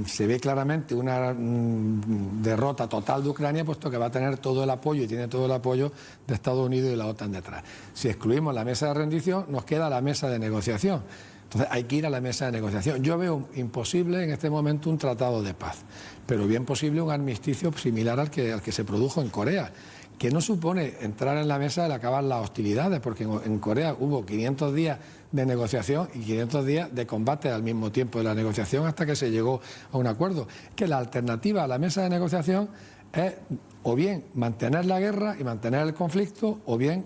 se ve claramente una derrota total de Ucrania, puesto que va a tener todo el apoyo y tiene todo el apoyo de Estados Unidos y la OTAN detrás. Si excluimos la mesa de rendición, nos queda la mesa de negociación. Entonces hay que ir a la mesa de negociación. Yo veo imposible en este momento un tratado de paz, pero bien posible un armisticio similar al que se produjo en Corea, que no supone entrar en la mesa el acabar las hostilidades, porque en Corea hubo 500 días de negociación y 500 días de combate al mismo tiempo de la negociación hasta que se llegó a un acuerdo. Que la alternativa a la mesa de negociación es o bien mantener la guerra y mantener el conflicto, o bien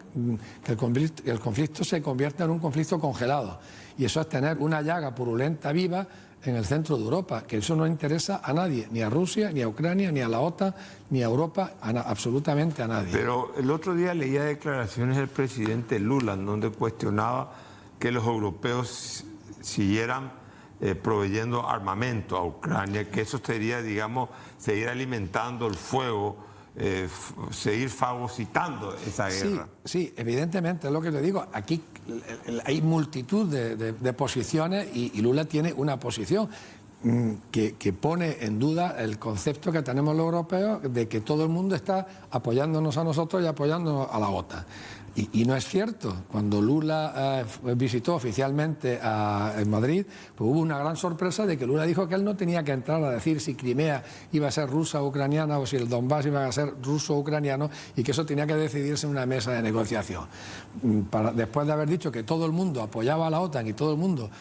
que el conflicto se convierta en un conflicto congelado. Y eso es tener una llaga purulenta viva en el centro de Europa, que eso no interesa a nadie, ni a Rusia, ni a Ucrania, ni a la OTAN, ni a Europa, absolutamente a nadie. Pero el otro día leía declaraciones del presidente Lula, donde cuestionaba que los europeos siguieran proveyendo armamento a Ucrania, que eso sería, digamos, seguir alimentando el fuego, seguir fagocitando esa guerra. Sí, evidentemente, es lo que te digo. Aquí hay multitud de posiciones y Lula tiene una posición que pone en duda el concepto que tenemos los europeos de que todo el mundo está apoyándonos a nosotros y apoyándonos a la OTAN. Y no es cierto. Cuando Lula visitó oficialmente en Madrid, pues hubo una gran sorpresa de que Lula dijo que él no tenía que entrar a decir si Crimea iba a ser rusa o ucraniana o si el Donbass iba a ser ruso o ucraniano, y que eso tenía que decidirse en una mesa de negociación. Después de haber dicho que todo el mundo apoyaba a la OTAN y todo el mundo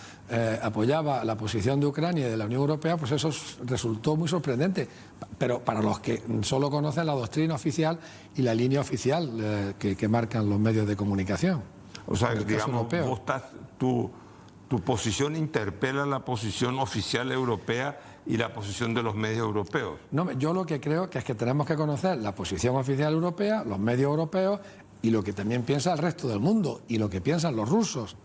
apoyaba la posición de Ucrania y de la Unión Europea, pues eso resultó muy sorprendente. Pero para los que solo conocen la doctrina oficial y la línea oficial que marcan los medios de comunicación. O sea, digamos, tu posición interpela la posición oficial europea y la posición de los medios europeos. No, yo lo que creo que es que tenemos que conocer la posición oficial europea, los medios europeos y lo que también piensa el resto del mundo y lo que piensan los rusos.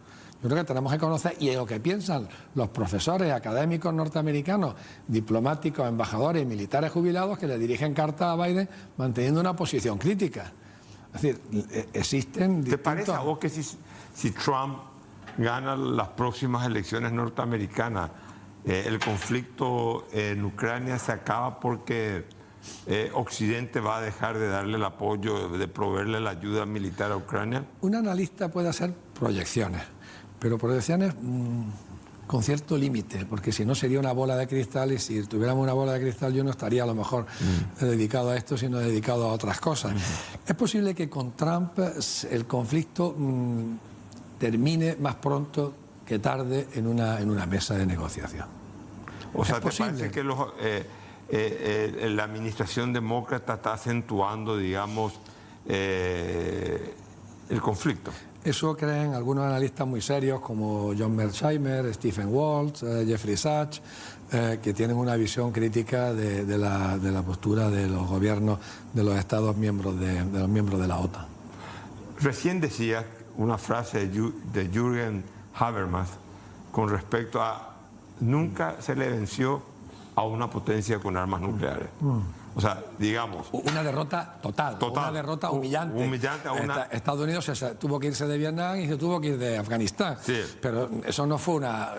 Yo creo que tenemos que conocer y lo que piensan los profesores académicos norteamericanos, diplomáticos, embajadores y militares jubilados que le dirigen cartas a Biden manteniendo una posición crítica. Es decir, existen ¿Te parece a vos que si Trump gana las próximas elecciones norteamericanas, el conflicto en Ucrania se acaba porque Occidente va a dejar de darle el apoyo, de proveerle la ayuda militar a Ucrania? Un analista puede hacer proyecciones, pero proyecciones con cierto límite, porque si no sería una bola de cristal, y si tuviéramos una bola de cristal yo no estaría a lo mejor dedicado a esto, sino dedicado a otras cosas. Es posible que con Trump el conflicto termine más pronto que tarde en una mesa de negociación. O sea, ¿te parece que la administración demócrata está acentuando, digamos, el conflicto? Eso creen algunos analistas muy serios como John Mearsheimer, Stephen Waltz, Jeffrey Sachs, que tienen una visión crítica de la postura de los gobiernos de los Estados miembros de la OTAN. Recién decías una frase de Jürgen Habermas con respecto a nunca se le venció a una potencia con armas nucleares. O sea, digamos... Una derrota total. Una derrota humillante. Estados Unidos se tuvo que irse de Vietnam y se tuvo que ir de Afganistán. Sí. Pero eso no fue una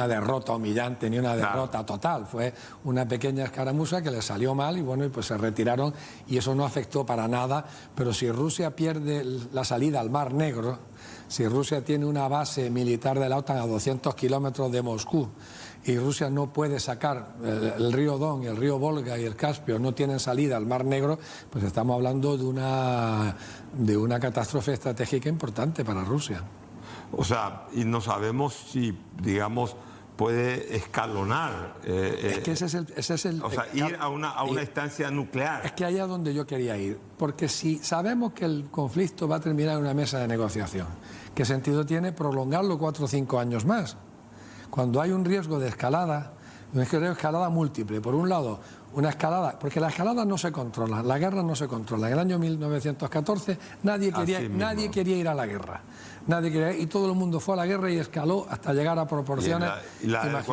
derrota humillante ni una derrota total. Fue una pequeña escaramuza que le salió mal y bueno, pues se retiraron y eso no afectó para nada. Pero si Rusia pierde la salida al Mar Negro, si Rusia tiene una base militar de la OTAN a 200 kilómetros de Moscú, y Rusia no puede sacar el río Don y el río Volga y el Caspio, no tienen salida al Mar Negro, pues estamos hablando de una catástrofe estratégica importante para Rusia. O sea, y no sabemos si, digamos, puede escalonar. Es que ese es el o sea, ir a una instancia nuclear. Es que ahí es donde yo quería ir. Porque si sabemos que el conflicto va a terminar en una mesa de negociación, ¿qué sentido tiene prolongarlo 4 o 5 años más? Cuando hay un riesgo de escalada, escalada múltiple. Por un lado, una escalada, porque la escalada no se controla, la guerra no se controla. En el año 1914 nadie quería ir a la guerra. Nadie quería, y todo el mundo fue a la guerra y escaló hasta llegar a proporciones imaginadas.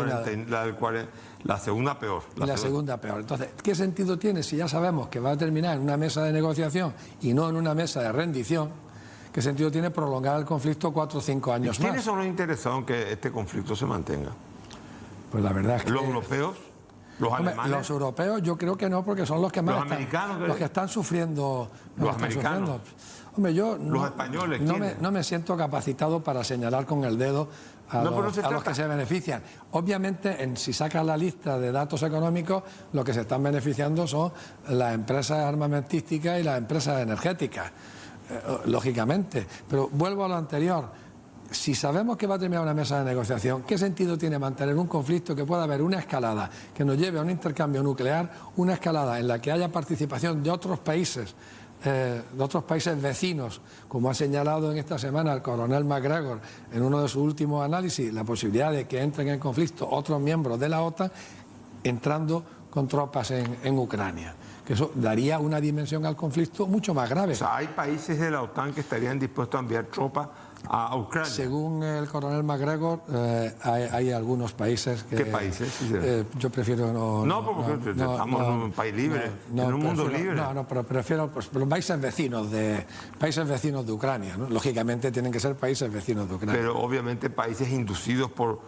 La segunda peor. La segunda peor. Entonces, ¿qué sentido tiene si ya sabemos que va a terminar en una mesa de negociación y no en una mesa de rendición? ¿Qué sentido tiene prolongar el conflicto 4 o 5 años más? ¿Quiénes son los interesados en que este conflicto se mantenga? Pues la verdad es que... ¿Los europeos? ¿Los alemanes? Los europeos yo creo que no, porque son los que más los que están sufriendo. ¿Los americanos? Hombre, yo ¿Los españoles? No me siento capacitado para señalar con el dedo a los que se benefician. Obviamente, si sacas la lista de datos económicos, lo que se están beneficiando son las empresas armamentísticas y las empresas energéticas, lógicamente. Pero vuelvo a lo anterior. Si sabemos que va a terminar una mesa de negociación, ¿qué sentido tiene mantener un conflicto que pueda haber una escalada que nos lleve a un intercambio nuclear, una escalada en la que haya participación de otros países vecinos, como ha señalado en esta semana el coronel MacGregor en uno de sus últimos análisis, la posibilidad de que entren en conflicto otros miembros de la OTAN entrando con tropas en Ucrania? Que eso daría una dimensión al conflicto mucho más grave. O sea, hay países de la OTAN que estarían dispuestos a enviar tropas a Ucrania. Según el coronel MacGregor, hay algunos países que... ¿Qué países? Yo prefiero no... No, porque estamos en un país libre, en un mundo libre. No, pero prefiero los países vecinos de Ucrania, ¿no? Lógicamente tienen que ser países vecinos de Ucrania. Pero obviamente países inducidos por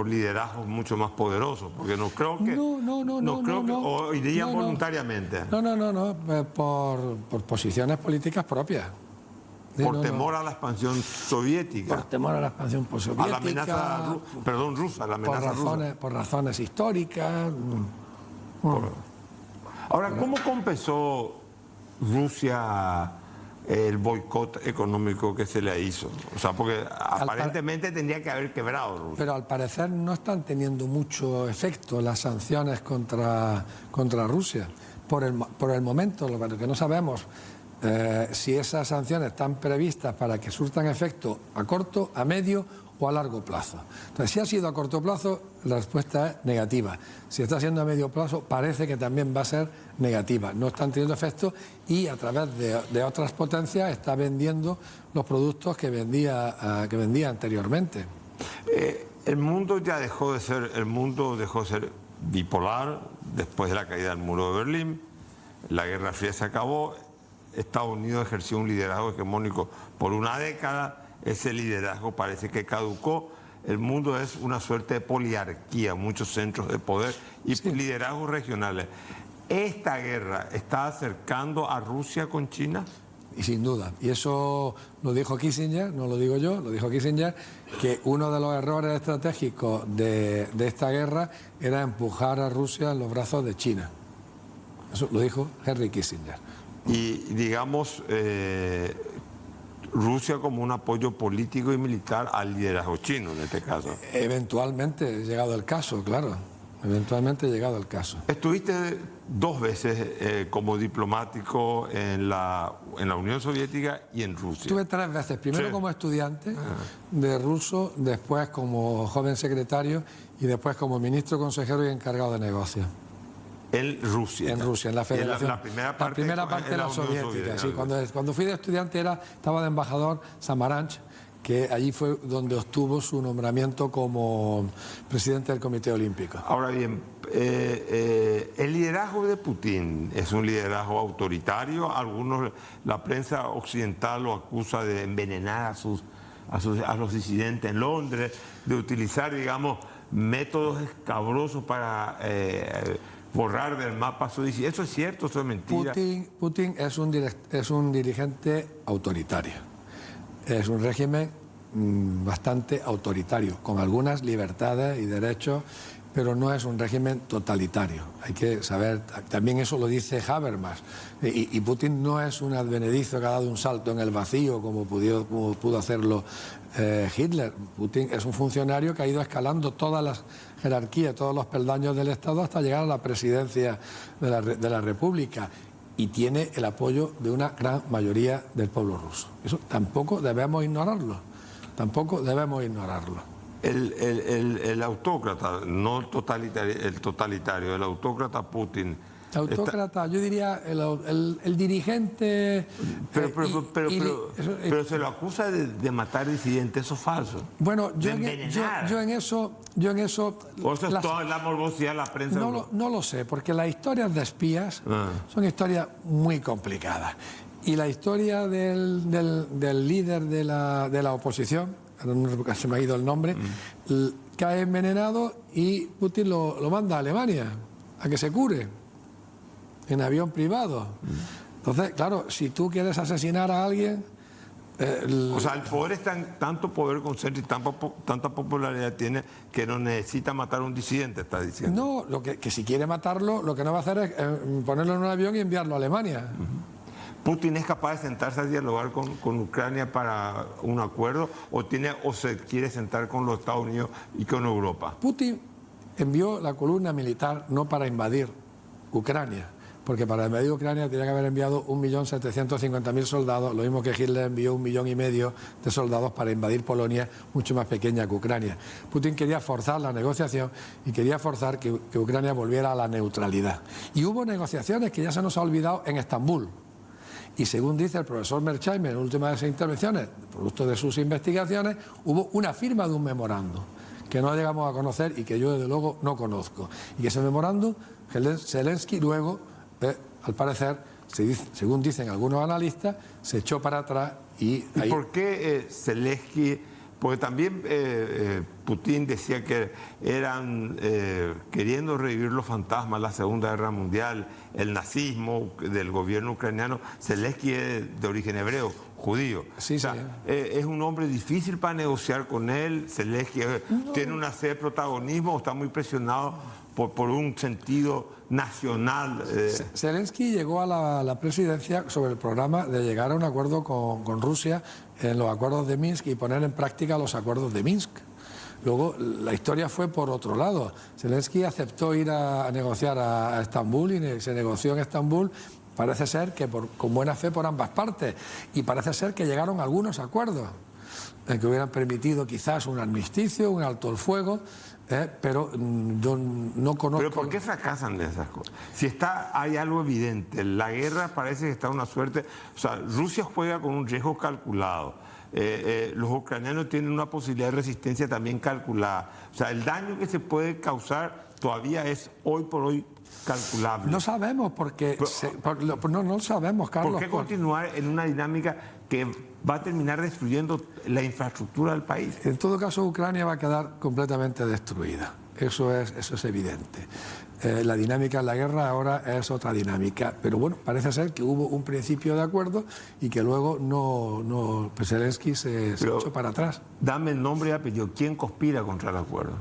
liderazgos mucho más poderosos, porque no creo que... o irían voluntariamente. No, por posiciones políticas propias. Por temor a la expansión soviética. Por temor a la expansión soviética. A la amenaza, rusa, la amenaza rusa. Por razones históricas. Ahora, ¿cómo compensó Rusia el boicot económico que se le hizo? O sea, porque aparentemente tendría que haber quebrado Rusia. Pero al parecer no están teniendo mucho efecto las sanciones contra Rusia. Por el momento, lo que no sabemos... si esas sanciones están previstas para que surtan efecto a corto, a medio o a largo plazo. Entonces, si ha sido a corto plazo, la respuesta es negativa. Si está siendo a medio plazo, parece que también va a ser negativa. No están teniendo efecto y a través de otras potencias está vendiendo los productos que vendía anteriormente. El mundo dejó de ser bipolar después de la caída del muro de Berlín. La Guerra Fría se acabó. Estados Unidos ejerció un liderazgo hegemónico por una década, ese liderazgo parece que caducó, el mundo es una suerte de poliarquía, muchos centros de poder y liderazgos regionales. ¿Esta guerra está acercando a Rusia con China? Y sin duda, y eso lo dijo Kissinger, no lo digo yo, lo dijo Kissinger, que uno de los errores estratégicos de esta guerra era empujar a Rusia en los brazos de China. Eso lo dijo Henry Kissinger. Y digamos, Rusia como un apoyo político y militar al liderazgo chino en este caso. Eventualmente, llegado el caso, claro. Eventualmente llegado el caso. Estuviste 2 veces como diplomático en la Unión Soviética y en Rusia. Estuve 3 veces, primero como estudiante de ruso, después como joven secretario y después como ministro, consejero y encargado de negocios. En Rusia. En Rusia, en la Federación. La primera parte de la Soviética. Sí, cuando fui de estudiante estaba de embajador Samaranch, que allí fue donde obtuvo su nombramiento como presidente del Comité Olímpico. Ahora bien, el liderazgo de Putin es un liderazgo autoritario. Algunos, la prensa occidental lo acusa de envenenar a los disidentes en Londres, de utilizar, digamos, métodos escabrosos para borrar del mapa su disidencia. ¿Eso es cierto? ¿Eso es mentira? Putin es un dirigente autoritario. Es un régimen bastante autoritario, con algunas libertades y derechos, pero no es un régimen totalitario. Hay que saber, también eso lo dice Habermas, y Putin no es un advenedizo que ha dado un salto en el vacío como pudo hacerlo Hitler. Putin es un funcionario que ha ido escalando todas las jerarquías, todos los peldaños del Estado hasta llegar a la presidencia de la República, y tiene el apoyo de una gran mayoría del pueblo ruso. Eso tampoco debemos ignorarlo. Tampoco debemos ignorarlo. El autócrata, no el totalitario, el autócrata Putin. Autócrata, yo diría el dirigente... Pero se lo acusa de matar disidentes, eso es falso. Bueno, yo en eso... ¿O eso es toda la morbosidad de la prensa? No lo sé, porque las historias de espías son historias muy complicadas. Y la historia del líder de la oposición, no se me ha ido el nombre, cae envenenado y Putin lo manda a Alemania a que se cure en avión privado. Entonces, claro, si tú quieres asesinar a alguien, O sea, el poder tanto poder concentra y tanta popularidad tiene que no necesita matar a un disidente, está diciendo. No, que si quiere matarlo, lo que no va a hacer es ponerlo en un avión y enviarlo a Alemania. ¿Putin es capaz de sentarse a dialogar con Ucrania para un acuerdo o se quiere sentar con los Estados Unidos y con Europa? Putin envió la columna militar no para invadir Ucrania, porque para invadir Ucrania tenía que haber enviado 1.750.000 soldados, lo mismo que Hitler envió 1,5 millones de soldados para invadir Polonia, mucho más pequeña que Ucrania. Putin quería forzar la negociación y quería forzar que Ucrania volviera a la neutralidad. Y hubo negociaciones que ya se nos ha olvidado en Estambul. Y según dice el profesor Mearsheimer en últimas intervenciones, producto de sus investigaciones, hubo una firma de un memorándum que no llegamos a conocer y que yo desde luego no conozco. Y que ese memorándum, Zelensky luego, al parecer, según dicen algunos analistas, se echó para atrás y... ¿Y por qué Zelensky? Porque también Putin decía que eran queriendo revivir los fantasmas de la Segunda Guerra Mundial, el nazismo del gobierno ucraniano. Zelensky es de origen hebreo, judío. Sí, o sea, sí. Es un hombre difícil para negociar con él. Zelensky tiene una sed de protagonismo, está muy presionado por un sentido nacional. Zelensky llegó a la presidencia sobre el programa de llegar a un acuerdo con Rusia en los acuerdos de Minsk y poner en práctica los acuerdos de Minsk. Luego la historia fue por otro lado. Zelensky aceptó ir a negociar a Estambul y se negoció en Estambul. Parece ser que con buena fe por ambas partes y parece ser que llegaron a algunos acuerdos que hubieran permitido quizás un armisticio, un alto el fuego. Pero yo no conozco... ¿Pero por qué fracasan de esas cosas? Si hay algo evidente, la guerra parece que está una suerte... O sea, Rusia juega con un riesgo calculado. Los ucranianos tienen una posibilidad de resistencia también calculada. O sea, el daño que se puede causar todavía es hoy por hoy calculable. No sabemos porque... no sabemos, Carlos. ¿Por qué continuar en una dinámica que va a terminar destruyendo la infraestructura del país? En todo caso, Ucrania va a quedar completamente destruida. Eso es evidente. La dinámica de la guerra ahora es otra dinámica. Pero bueno, parece ser que hubo un principio de acuerdo y que luego pues Zelensky se echó para atrás. Dame el nombre y apellido. ¿Quién conspira contra el acuerdo?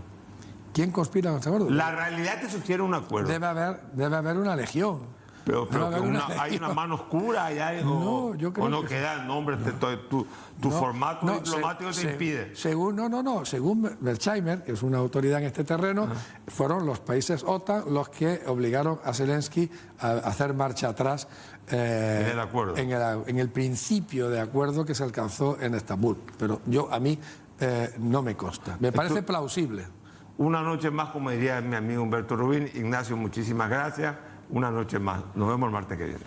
¿Quién conspira contra el acuerdo? La realidad te sugiere un acuerdo. Debe haber una legión. Pero hay una mano oscura allá, no, yo creo o no que queda el nombre, tu formato diplomático te impide. Según Mearsheimer, que es una autoridad en este terreno, fueron los países OTAN los que obligaron a Zelensky a hacer marcha atrás en el acuerdo. En el principio de acuerdo que se alcanzó en Estambul. Pero a mí no me consta. Me parece plausible. Una noche más, como diría mi amigo Humberto Rubín. Ignacio, muchísimas gracias. Una noche más. Nos vemos el martes que viene.